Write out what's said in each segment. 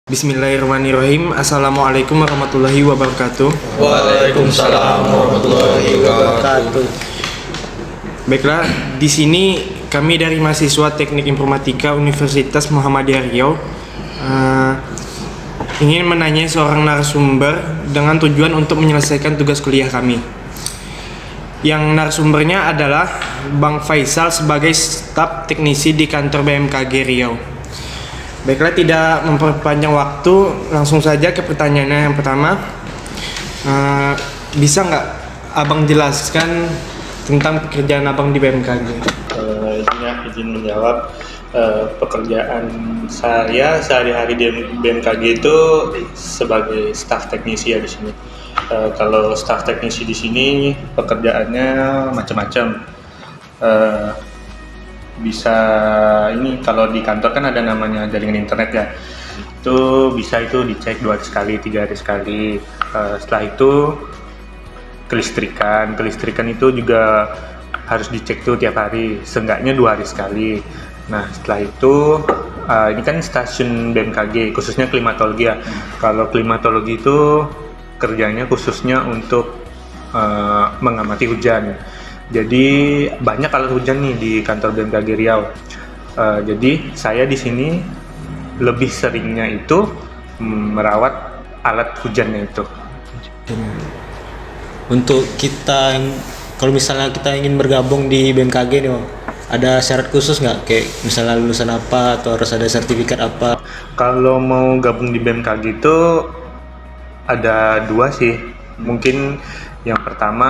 Bismillahirrahmanirrahim. Assalamualaikum warahmatullahi wabarakatuh. Waalaikumsalam warahmatullahi wabarakatuh. Baiklah, di sini kami dari mahasiswa Teknik Informatika Universitas Muhammadiyah Riau ingin menanya seorang narasumber dengan tujuan untuk menyelesaikan tugas kuliah kami. Yang narasumbernya adalah Bang Faisal sebagai staf teknisi di kantor BMKG Riau. Baiklah, tidak memperpanjang waktu, langsung saja ke pertanyaannya yang pertama. Bisa nggak Abang jelaskan tentang pekerjaan Abang di BMKG? Izin menjawab. Pekerjaan saya sehari-hari di BMKG itu sebagai staf teknisi ya di sini. Kalau staf teknisi di sini pekerjaannya macam-macam. Bisa ini kalau di kantor kan ada namanya jaringan internet ya, itu bisa itu dicek 2 hari sekali, 3 hari sekali. Setelah itu kelistrikan itu juga harus dicek tuh tiap hari, seenggaknya 2 hari sekali. Nah setelah itu ini kan stasiun BMKG khususnya klimatologi ya. Kalau klimatologi itu kerjanya khususnya untuk mengamati hujan. Jadi banyak alat hujan nih di kantor BMKG Riau. Jadi saya di sini lebih seringnya itu merawat alat hujannya itu. Untuk kita yang kalau misalnya kita ingin bergabung di BMKG nih, Bang, ada syarat khusus nggak? Kayak misalnya lulusan apa atau harus ada sertifikat apa? Kalau mau gabung di BMKG itu ada 2 sih. Mungkin yang pertama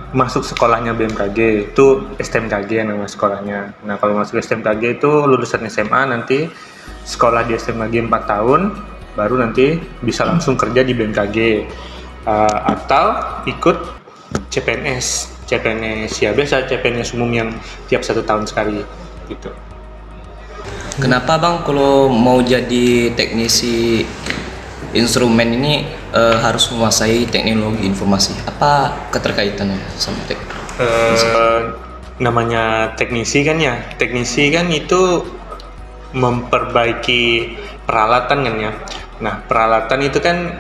masuk sekolahnya BMKG, itu STMKG nama sekolahnya. Nah kalau masuk STMKG itu lulusan SMA, nanti sekolah di STMKG 4 tahun, baru nanti bisa langsung kerja di BMKG. Atau ikut CPNS ya, biasa CPNS umum yang tiap 1 tahun sekali gitu. Kenapa Bang kalau mau jadi teknisi instrumen ini harus menguasai teknologi informasi? Apa keterkaitannya sama namanya teknisi kan ya, teknisi kan itu memperbaiki peralatan kan ya. Nah peralatan itu kan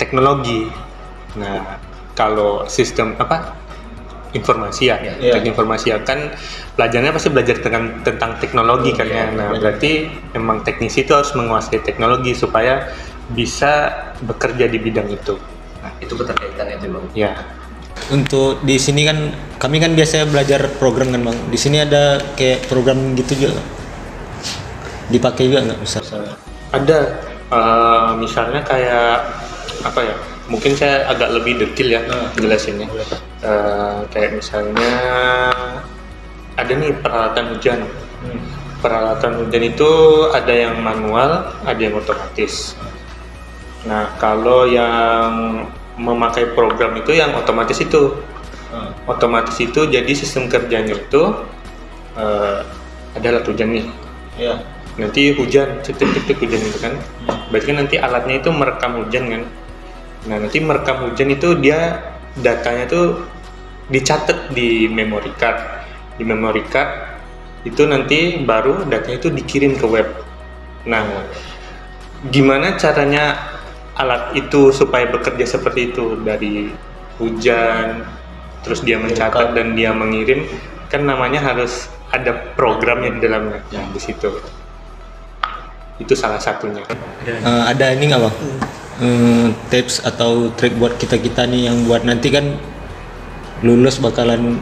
teknologi. Nah kalau sistem informasi ya, teknik informasi ya kan pelajarannya pasti belajar tentang teknologi kan ya. Nah berarti emang teknisi itu harus menguasai teknologi supaya bisa bekerja di bidang itu. Nah, itu keterkaitannya itu Bang. Ya. Untuk di sini kan kami kan biasanya belajar program kan, Bang. Di sini ada kayak program gitu juga nggak? Dipakai juga nggak misalnya? Ada. Misalnya kayak apa ya? Mungkin saya agak lebih detail ya jelasinnya. Kayak misalnya ada nih peralatan hujan. Peralatan hujan itu ada yang manual, ada yang otomatis. Nah, kalau yang memakai program itu yang otomatis itu. Otomatis itu jadi sistem kerjanya itu ada alat hujan nih. Iya. Nanti hujan, cetek-cetek hujan itu kan. Berarti kan nanti alatnya itu merekam hujan kan. Nah, nanti merekam hujan itu dia datanya tuh dicatat di memory card. Di memory card itu nanti baru datanya itu dikirim ke web. Nah, gimana caranya alat itu supaya bekerja seperti itu, dari hujan terus dia mencatat dan dia mengirim, kan namanya harus ada programnya di dalamnya. Nah, di situ itu salah satunya. Ada ini nggak, Bang? Tips atau trik buat kita nih yang buat nanti kan lulus bakalan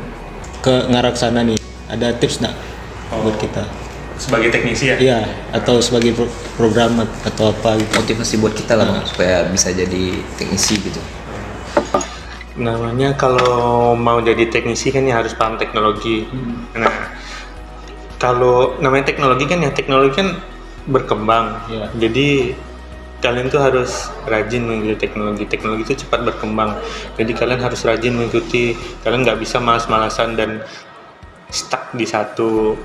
ke ngarah sana nih, ada tips nggak buat kita Sebagai teknisi ya? iya, atau sebagai program atau apa gitu? Motivasi buat kita lah Bang, supaya bisa jadi teknisi gitu. Namanya kalau mau jadi teknisi kan ya harus paham teknologi. Nah, kalau namanya teknologi kan berkembang. Iya. Jadi kalian tuh harus rajin mengikuti teknologi. Teknologi itu cepat berkembang. Jadi kalian harus rajin mengikuti. Kalian nggak bisa malas-malasan dan stuck di satu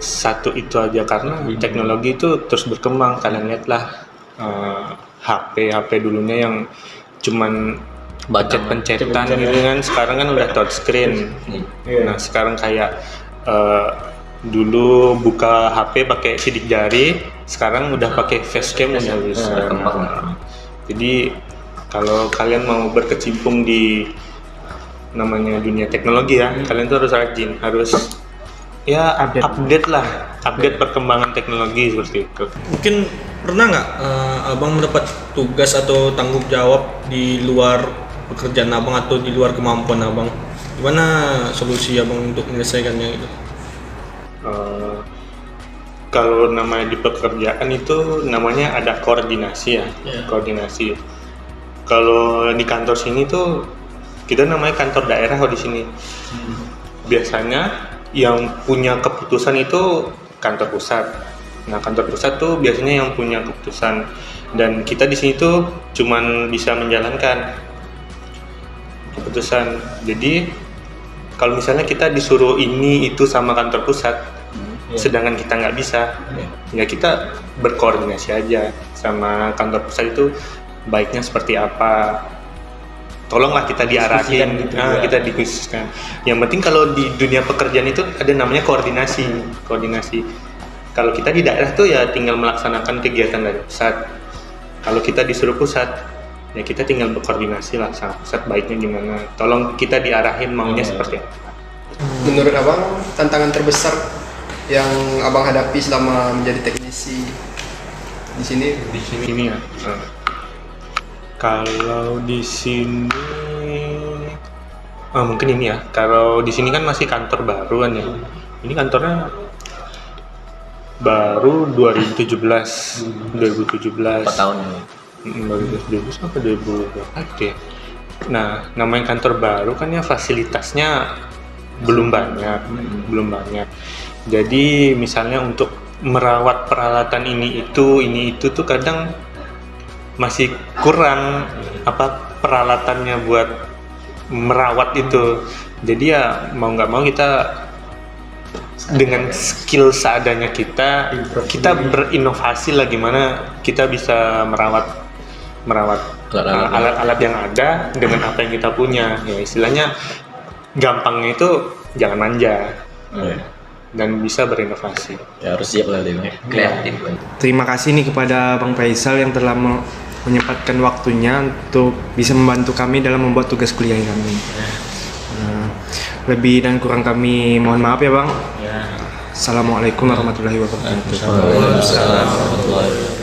itu aja, karena teknologi itu terus berkembang. Kalian lihatlah HP dulunya yang cuman pencet-pencetan gitu kan, sekarang kan udah touchscreen. Nah sekarang kayak Dulu buka HP pakai sidik jari, sekarang udah pakai facecam udah bisa. Jadi kalau kalian mau berkecimpung di namanya dunia teknologi ya, kalian tuh harus rajin, harus ya update perkembangan teknologi seperti itu. Mungkin pernah nggak abang mendapat tugas atau tanggung jawab di luar pekerjaan abang atau di luar kemampuan abang? Gimana solusi abang untuk menyelesaikannya gitu? Kalau namanya di pekerjaan itu namanya ada koordinasi ya, koordinasi. Kalau di kantor sini tuh kita namanya kantor daerah di sini. Biasanya yang punya keputusan itu kantor pusat. Nah, kantor pusat tuh biasanya yang punya keputusan, dan kita di sini tuh cuman bisa menjalankan keputusan. Jadi kalau misalnya kita disuruh ini itu sama kantor pusat, sedangkan kita nggak bisa, ya kita berkoordinasi aja sama kantor pusat itu baiknya seperti apa. Tolonglah kita diarahin, kita dikhususkan. Yang penting kalau di dunia pekerjaan itu ada namanya koordinasi. Kalau kita di daerah tuh ya tinggal melaksanakan kegiatan dari pusat. Kalau kita disuruh pusat, ya kita tinggal berkoordinasi lah sama pusat baiknya gimana. Tolong kita diarahin maunya seperti apa. Menurut abang, tantangan terbesar yang abang hadapi selama menjadi teknisi di sini? Di sini ya. Kalau di sini mungkin ini ya. Kalau di sini kan masih kantor baru kan ya. Ini kantornya baru 2017. 4 tahun ini. 2017 sampai 2018 ya. Nah, namanya kantor baru kan ya fasilitasnya belum banyak. Jadi misalnya untuk merawat peralatan ini itu tuh kadang masih kurang peralatannya buat merawat itu. Jadi ya mau nggak mau kita dengan skill seadanya kita berinovasi lah gimana kita bisa merawat alat-alat yang ada dengan apa yang kita punya. Ya istilahnya gampangnya itu jangan manja. Dan bisa berinovasi. Ya harus siap lah dia, kreatif. Terima kasih nih kepada Bang Faisal yang telah menyempatkan waktunya untuk bisa membantu kami dalam membuat tugas kuliah kami. Lebih dan kurang kami mohon maaf ya Bang. Assalamualaikum warahmatullahi wabarakatuh. Waalaikumsalam warahmatullahi wabarakatuh.